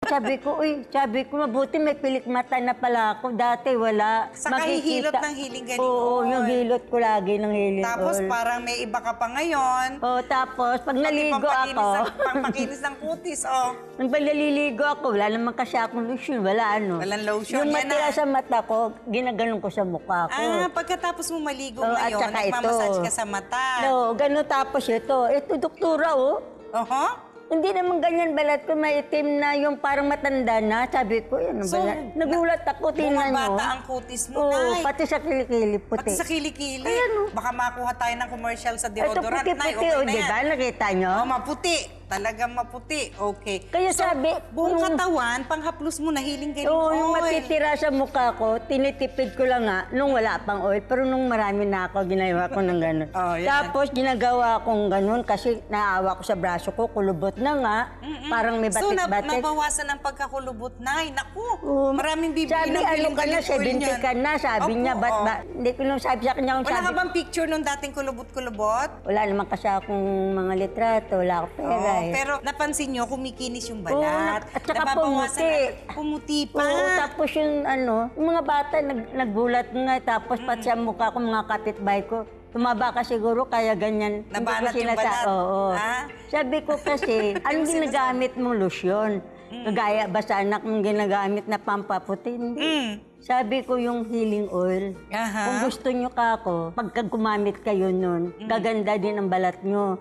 sabi ko, mabuti may pilik mata na pala ako. Dati wala. Saka hihilot ng healing galing Oo, yung hilot ko lagi ng healing Tapos oil. parang may iba ka pa ngayon. Oo, tapos pag naligo ako. Pampakinis ng kutis, oh. Nung naliligo ako, wala naman kasi akong lotion, wala ano. Walang lotion, yung yan matira na. sa mata ko, ginaganon ko sa mukha ko. Pagkatapos mo maligo at ngayon, saka nagmamassage ka sa mata. No, ganun tapos ito. Ito, doktora, oh. Hindi naman ganyan balat ko, may itim na yung parang matanda na. Sabi ko, yun, So, nagulat ako, tingnan nyo. bumabata ang kutis mo, Nay. Pati sa kilikili puti. Pati sa kilikili. Ayan, Baka makuha tayo ng commercial sa ito deodorant, Nay. puti-puti, Okay na yan. diba? Nakita nyo? Maputi. Talagang maputi. Okay. Kaya sabi, buong katawan, panghaplos mo na healing galing Oo, oil. yung matitira sa mukha ko, tinitipid ko lang nga nung wala pang oil. Pero nung marami na ako, ginawa ko ng ganun. Yan. Tapos ginagawa kong ganun kasi naawa ko sa braso ko, kulubot na nga. Parang may batik-batik. So, nabawasan ang pagkakulubot, Nay. Naku, maraming bibili sabi, ng healing ka na, galing oil 70 niyan. ka na, sabi niya, hindi ko nung sabi sa kanya kung Wala sabi. ka bang picture nung dating kulubot-kulubot? Wala naman kasi akong mga litrato, wala akong pera eh. Pero napansin nyo, kumikinis yung balat. At saka Nababawasan pumuti pa. Oo, tapos yung yung mga bata nagulat nga, tapos pati sa mukha ko, mga kapitbahay ko, tumaba ka siguro, kaya ganyan. Nabanat yung balat? Oo. Sabi ko kasi, anong ginagamit mong lotion? Kagaya ba sa anak mong ginagamit na pampaputi? Hindi. Sabi ko yung healing oil. Kung gusto nyo kako, pagka gumamit kayo nun, gaganda din ang balat nyo.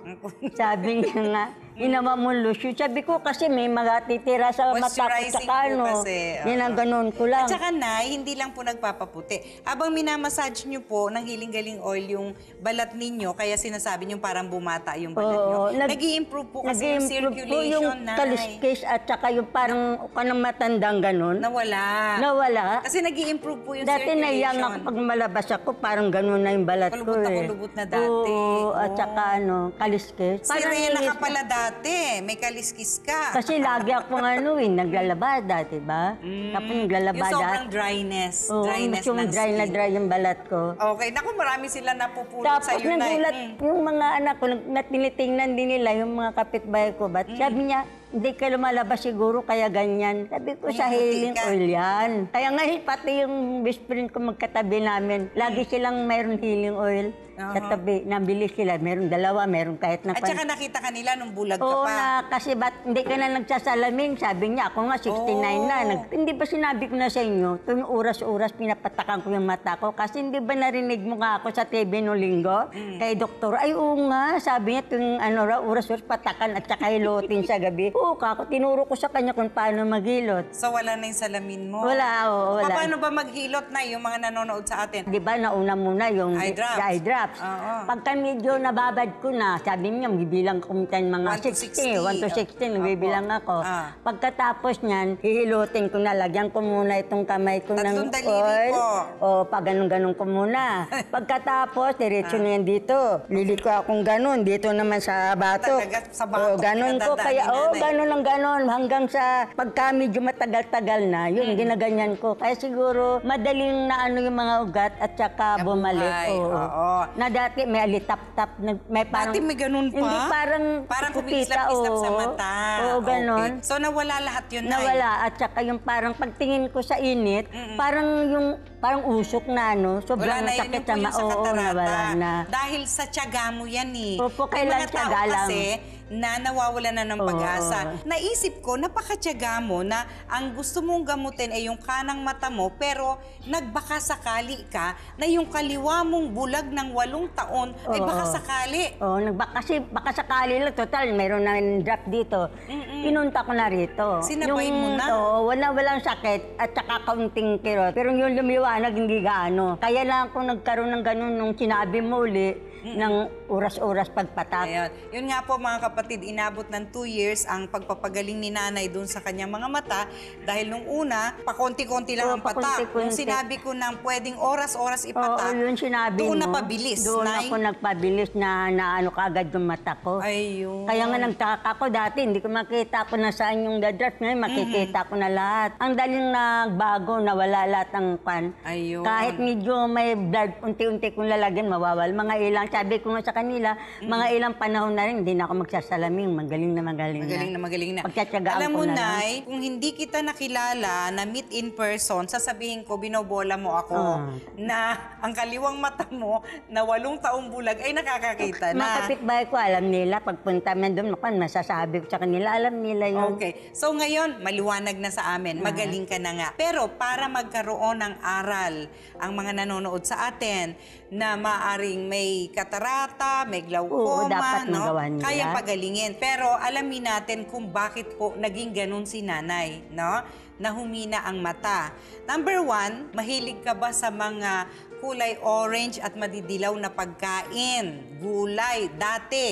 Sabi niya nga, inawa mo lotion. Sabi ko kasi may mga titira sa mata ko, tsaka ginaganon ko lang. At saka, Nay, hindi lang po nagpapaputi. Habang minamassage nyo po ng healing galing oil yung balat ninyo, kaya sinasabi nyo parang bumata yung balat nyo. Nag-i-improve po kasi yung circulation, yung Nay. kaliskis at saka yung parang kanang matandang ganon. Nawala. Kasi nag-i-improve po yung dati circulation. Dati naiyang ako pag malabas ako, parang gano'n na yung balat ko eh. Kulubot na dati. Oo, at saka kaliskis. Sirena ka pala dati, may kaliskis ka. Kasi lagi akong naglalaba dati, ba? Tapos naglalaba dati. Yung sobrang dryness. Dryness ng skin. Dry na dry yung balat ko. Okay, naku, marami sila napupulot sa'yo, Nay. Tapos nagulat yung mga anak ko, tinitingnan din nila yung mga kapitbahay ko. Sabi niya, hindi ka lumalabas siguro, kaya ganyan. Sabi ko, sa healing oil yan. Kaya ngayon, pati yung best friend ko magkatabi namin, lagi silang mayroon healing oil sa tabi. Nabili sila, meron dalawa, meron kahit na... At saka nakita kanila nung bulag ka pa. Oo na, kasi hindi ka na nagsasalamin. Sabi niya, ako nga 69 na. Hindi ba sinabi ko na sa inyo, tuwing oras-oras pinapatakan ko yung mata ko? Kasi hindi ba narinig mo nga ako sa TV no linggo? Kay doktor, ay oo nga, sabi niya tuwing oras-oras patakan at saka hilotin sa gabi. Oo, kako, tinuro ko sa kanya kung paano maghilot. So wala na yung salamin mo? Wala, oo, wala. Paano ba maghilot na yung mga nanonood sa atin? Di ba, nauna muna yung eye drops. Pagka medyo nababad ko na, sabi niya, magbibilang ko minsan mga 60, 1 to 16, nagbibilang ako. Pagkatapos niyan, hihilutin ko na, lagyan ko muna itong kamay ko ng oil. O, pag ganun-ganun ko muna. Pagkatapos, diretso na yan dito. Liliko akong ganun, dito naman sa batok. Talaga, sa batok. Ganun ko, kaya, ganun ang ganun. Hanggang sa pagka medyo matagal-tagal na, yun, ginaganyan ko. Kaya siguro, madaling na yung mga ugat at saka bumalik. Na dati may alitap-tap, may parang... Dati may ganun pa? Hindi, parang kumikislap-kislap sa mata. Oo, ganun. Okay. So nawala lahat yun, Nay? Nawala. At saka yung parang pagtingin ko sa init, parang usok na, no? Sobrang sakit sa mata. Oo, nawala na. Dahil sa tiyaga mo yan eh. Opo, kailan tiyaga lang. Kasi na nawawala na ng pag-asa. Naisip ko, napakatiyaga mo na ang gusto mong gamutin ay yung kanang mata mo, pero nagbaka sakali ka na yung kaliwa mong bulag ng 8 taon ay baka sakali. Oo, kasi baka sakali lang. Total, mayroon na drop dito. Pinunta ko na rito. Sinabay mo na? Oo, walang sakit at saka kaunting kirot. Pero yung lumiwanag, hindi gaano. Kaya lang ako nagkaroon ng ganun nung sinabi mo uli, ng oras-oras pagpatak. Ayan. Yun nga po mga kapatid, inabot ng 2 years ang pagpapagaling ni nanay dun sa kanyang mga mata dahil nung una, pakonti-konti lang ang patak. Nung sinabi ko ng pwedeng oras-oras ipatak, yun sinabi doon mo, napabilis. Doon ako nagpabilis na naano kagad yung mata ko. Ayun. Kaya nga nagtaka ko dati, hindi ko makita ko na saan yung dadrap. Ngayon makikita ko na lahat. Ang daling nagbago, nawala lahat ng pan. Ayun. Kahit medyo may blood, unti-unti kong lalagyan, mawawal. Mga ilang sabi ko nga sa kanila, mga ilang panahon na rin, hindi na ako magsasalamin. Magaling na. Magaling na. Pagkatsagaan Alam ko mo, na lang. Nay, kung hindi kita nakilala na meet in person, sasabihin ko, binobola mo ako na ang kaliwang mata mo na 8 taong bulag ay nakakakita Mga na. kapitbahay ko, alam nila. Pagpunta man doon, masasabi ko sa kanila, alam nila yun. Okay. So ngayon, maliwanag na sa amin. Magaling ka na nga. Pero para magkaroon ng aral ang mga nanonood sa atin na maaring may katarata, may glaucoma, Oo, dapat magawa nila. kaya pagalingin. Pero alamin natin kung bakit po naging ganun si nanay, no? Na humina ang mata. Number 1, mahilig ka ba sa mga kulay orange at madidilaw na pagkain? Gulay, dati.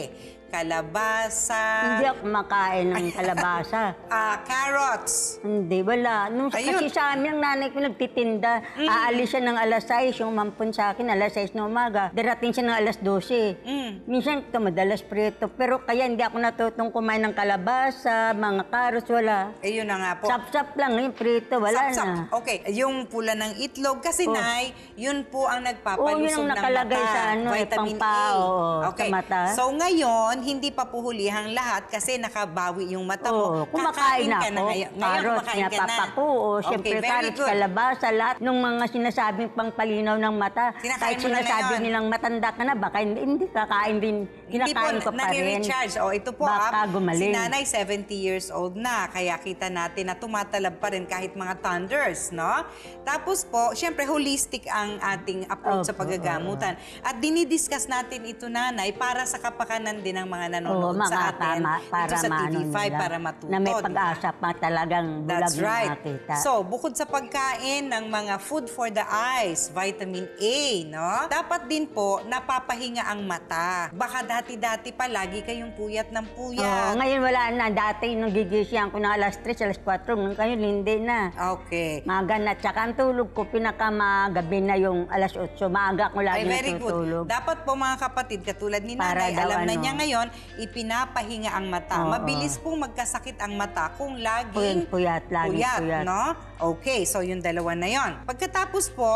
Kalabasa. Hindi ako makain ng kalabasa. Carrots. Hindi, wala. Kasi sa amin, ang nanay ko nagtitinda. Aalis siya ng alas 6, yung mampun sa akin, alas 6 na umaga. Darating siya ng alas 12. Minsan, madalas prito. Pero kaya hindi ako natutong kumain ng kalabasa, mga carrots, wala. Yun na nga po. Sap-sap lang, yung prito, wala na. Okay, yung pula ng itlog. Kasi, Nay, yun po ang nagpapalusog yun ang ng nakalagay mata. sa Vitamin pangpao, A. sa mata. So, ngayon, hindi pa puhulihang lahat kasi nakabawi yung mata mo. Kumakain Kakain ka na ako. ngayon. Ngayon, Carrots, kumakain ka na. pinapapako. Siyempre, very carrots, good. kalabasa, lahat ng mga sinasabing pangpalinaw ng mata. Kinakain Kahit mo na sinasabi ngayon. nilang matanda ka na, baka hindi kakain din. Kinakain ko pa rin. nare-recharge. Ito po, Baka gumaling. si nanay 70 years old na. Kaya kita natin na tumatalab pa rin kahit mga thunders, no? Tapos po, syempre, holistic ang ating approach sa paggagamutan. At dinidiscuss natin ito, nanay, para sa kapakanan din ng mga nanonood sa atin. Para Ito sa TV5, nila, para matuto. na may di ba? pag-asa pa talagang bulag That's na right. makita. So, bukod sa pagkain ng mga food for the eyes, vitamin A, no? Dapat din po, napapahinga ang mata. Baka dati-dati pa, lagi kayong puyat ng puyat. Ngayon wala na. Dati nung gigising ko na alas 3, alas 4, ngayon hindi na. Okay. Maga na. Tsaka ang tulog ko, pinakamagabi na yung alas 8. Maaga ko lagi Ay, very natutulog. good. Dapat po mga kapatid, katulad ni Para nanay, daw alam na ano. niya ngayon, ipinapahinga ang mata. Oo. Mabilis pong magkasakit ang mata kung laging Puyat, laging puyat. no? Okay, so yung dalawa na yon. Pagkatapos po,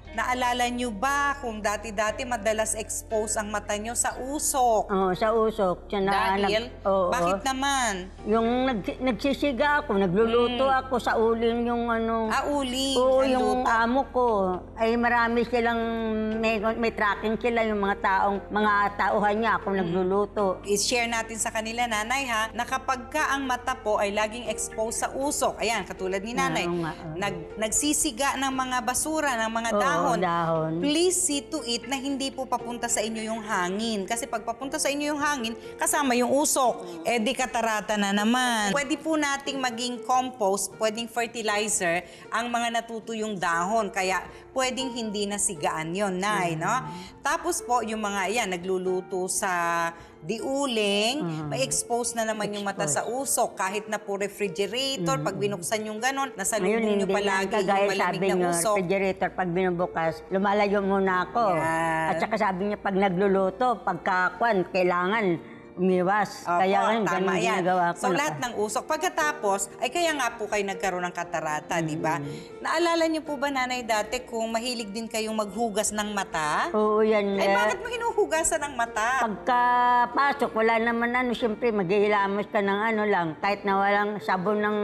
naalala niyo ba kung dati-dati madalas expose ang mata niyo sa usok? Oo, sa usok. Dahil? Bakit naman? Yung nagsisiga ako, nagluluto ako sa uling yung ano. Uling. Oo, ang yung luto. amo ko. Ay marami silang, may tracking sila yung mga tauhan niya. Ako nagluluto. I-share natin sa kanila, nanay, ha, na kapag ka ang mata po ay laging exposed sa usok, ayan, katulad ni nanay, Oo nga, nagsisiga ng mga basura, ng mga Oo, dahon, dahon. please see to it na hindi po papunta sa inyo yung hangin. Kasi pag papunta sa inyo yung hangin, kasama yung usok, di katarata na naman. Pwede po nating maging compost, pwedeng fertilizer, ang mga natutuyong dahon. Kaya pwedeng hindi na sigaan yun, nay, no? Tapos po, yung mga, yan, nagluluto sa diuling, may expose na naman yung mata sa usok. Kahit na po refrigerator, pag binuksan yung ganon, nasa lubong nyo palagi yung kagaya malamig sabi na niyo, usok. refrigerator, pag binubukas, lumalayo muna ako. Yan. At saka sabi niya, pag nagluluto, pagkakuan, kailangan umiwas. Opo, Kaya ngayon, tama ganun yan. ginagawa ko. So, lahat ng usok. Pagkatapos, ay kaya nga po kayo nagkaroon ng katarata, di ba? Naalala niyo po ba, nanay, dati kung mahilig din kayong maghugas ng mata? Oo, yan. Ay, bakit mo hinuhugasan ng mata? Pagkapasok, wala naman siyempre, maghihilamos ka ng lang, kahit na walang sabon ng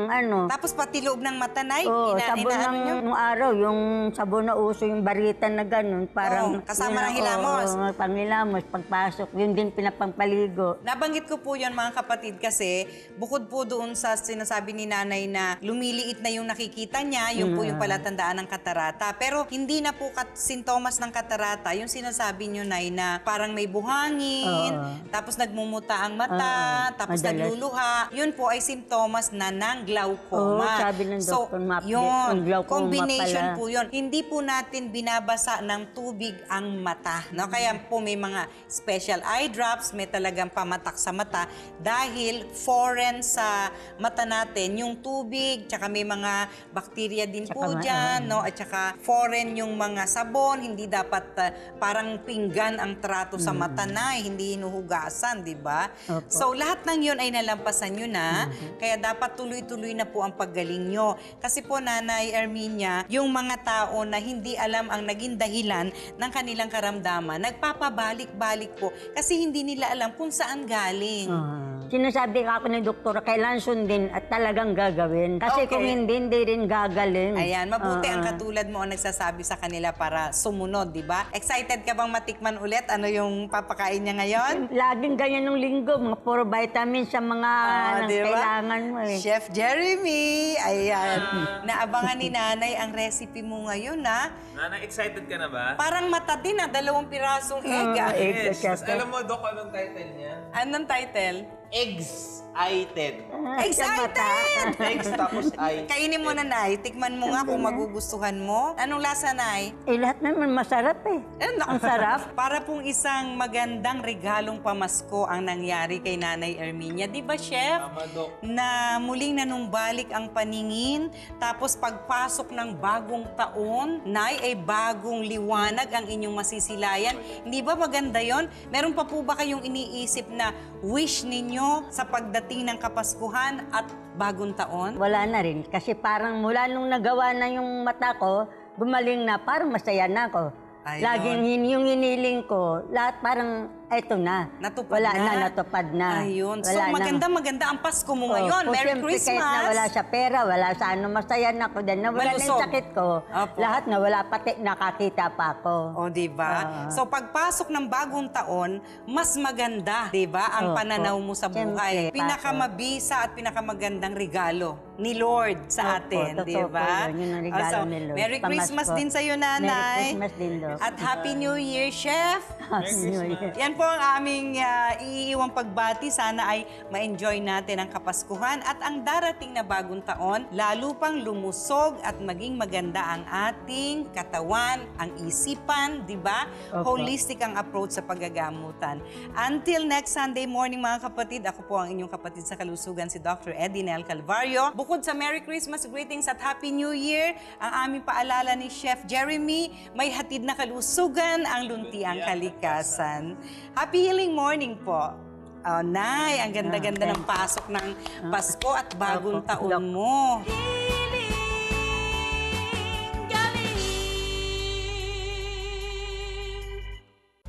Tapos pati loob ng mata, nay? Oo, sabon inaano niyo? nung araw, yung sabon na uso, yung baritan na ganun, parang... kasama ng hilamos. Oo, panghilamos, pagpasok, yun din pinapampaligo. Nabanggit ko po yun, mga kapatid, kasi bukod po doon sa sinasabi ni nanay na lumiliit na yung nakikita niya, yung po yung palatandaan ng katarata. Pero hindi na po sintomas ng katarata, yung sinasabi niyo, nay, na parang may buhangin, tapos nagmumuta ang mata, tapos madalas. nagluluha. Yun po ay simptomas na ng glaucoma. Oo, sabi ng doktor, yun, glaucoma combination pala. po yun. Hindi po natin binabasa ng tubig ang mata. No? Kaya po may mga special eye drops, may talagang pamatak sa mata dahil foreign sa mata natin yung tubig, tsaka may mga bakterya din po dyan, no? At tsaka foreign yung mga sabon, hindi dapat parang pinggan ang trato sa mata na, hindi hinuhugasan, di ba? So lahat ng yun ay nalampasan nyo na, kaya dapat tuloy-tuloy na po ang paggaling nyo. Kasi po, Nanay Erminia, yung mga tao na hindi alam ang naging dahilan ng kanilang karamdaman, nagpapabalik-balik po kasi hindi nila alam kung saan galing. Sinasabi ako ni doktora, kailan sundin at talagang gagawin. Kasi kung hindi rin gagaling. Ayan, mabuti ang katulad mo ang nagsasabi sa kanila para sumunod, di ba? Excited ka bang matikman ulit? Ano yung papakain niya ngayon? Laging ganyan ng linggo, mga puro vitamins sa mga diba? kailangan mo eh. Chef Jeremy, ayan. Naabangan ni Nanay ang recipe mo ngayon, ha? Nanay, excited ka na ba? Parang mata din, 2 pirasong egg, egg. Yes. Alam mo, Dok, anong title niya? Anong title? Excited. Excited! Eggs tapos I. Kainin mo na, Nay. Tikman mo nga kung magugustuhan mo. Anong lasa, Nay? Lahat naman masarap eh. Ang sarap. Para pong isang magandang regalong pamasko ang nangyari kay Nanay Erminia. Di ba, Chef? Tama, Dok. Na muling nanumbalik ang paningin, tapos pagpasok ng bagong taon, Nay, ay bagong liwanag ang inyong masisilayan. Hindi ba maganda yon? Meron pa po ba kayong iniisip na wish ninyo sa pagdating ng Kapaskuhan at bagong taon? Wala na rin. Kasi parang mula nung nagawa na yung mata ko, gumaling na, parang masaya na ako. Ayun. Laging yung hiniling ko, lahat parang eto na. Natupad wala na. Natupad na. Ayun. So, Wala na. maganda-maganda ang Pasko mo ngayon. Kung Merry siyempre, Christmas! kahit na wala sa pera, wala sa ano, masaya na ako din. Nawala na Malusog. yung sakit ko. Opo. Lahat na wala, pati nakakita pa ako. O, di ba? So, pagpasok ng bagong taon, mas maganda, di ba, ang Opo. pananaw mo sa buhay. Siyempre, pinakamabisa at pinakamagandang regalo ni Lord sa Opo, atin, di totoo po ba? yun. Yun ang regalo ni Lord. Merry Christmas Pamasko. din sa'yo, Nanay. Merry Christmas din, Dok. At Happy New Year, Chef. Yan po ang aming iiwang pagbati. Sana ay ma-enjoy natin ang Kapaskuhan at ang darating na bagong taon, lalo pang lumusog at maging maganda ang ating katawan, ang isipan, di ba? Opo. Holistic ang approach sa paggagamutan. Until next Sunday morning, mga kapatid, ako po ang inyong kapatid sa kalusugan, si Dr. Edinel Calvario. Bukod sa Merry Christmas greetings at Happy New Year, ang aming paalala ni Chef Jeremy, may hatid na kalusugan ang luntiang kalikasan. Happy healing morning po. Oh, Nay, ang ganda-ganda ng pasok ng Pasko at bagong taon mo.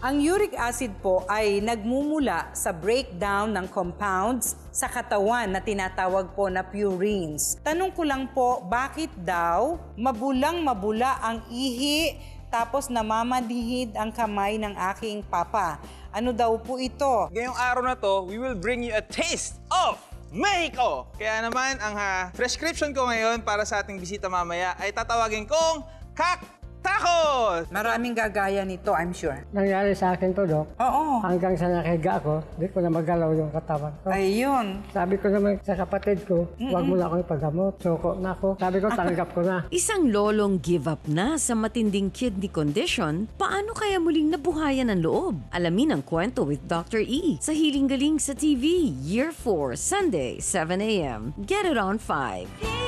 Ang uric acid po ay nagmumula sa breakdown ng compounds sa katawan na tinatawag po na purines. Tanong ko lang po, bakit daw mabulang-mabula ang ihi tapos namamanhid ang kamay ng aking papa? Ano daw po ito? Ngayong araw na to, we will bring you a taste of Mexico! Kaya naman, ang prescription ko ngayon para sa ating bisita mamaya ay tatawagin kong Tacos! Maraming gagaya nito, I'm sure. Nangyari sa akin to, Dok. Oo. Hanggang sa nakahiga ako, di ko na magalaw yung katawan ko. Ayun. Sabi ko naman sa kapatid ko, huwag mo na akong ipagamot. Soko na ako. Sabi ko, tanggap ko na. Isang lolong give up na sa matinding kidney condition, paano kaya muling nabuhayan ang loob? Alamin ang kwento with Dr. E sa Hiling Galing sa TV, Year 4, Sunday, 7 a.m. Get it on 5.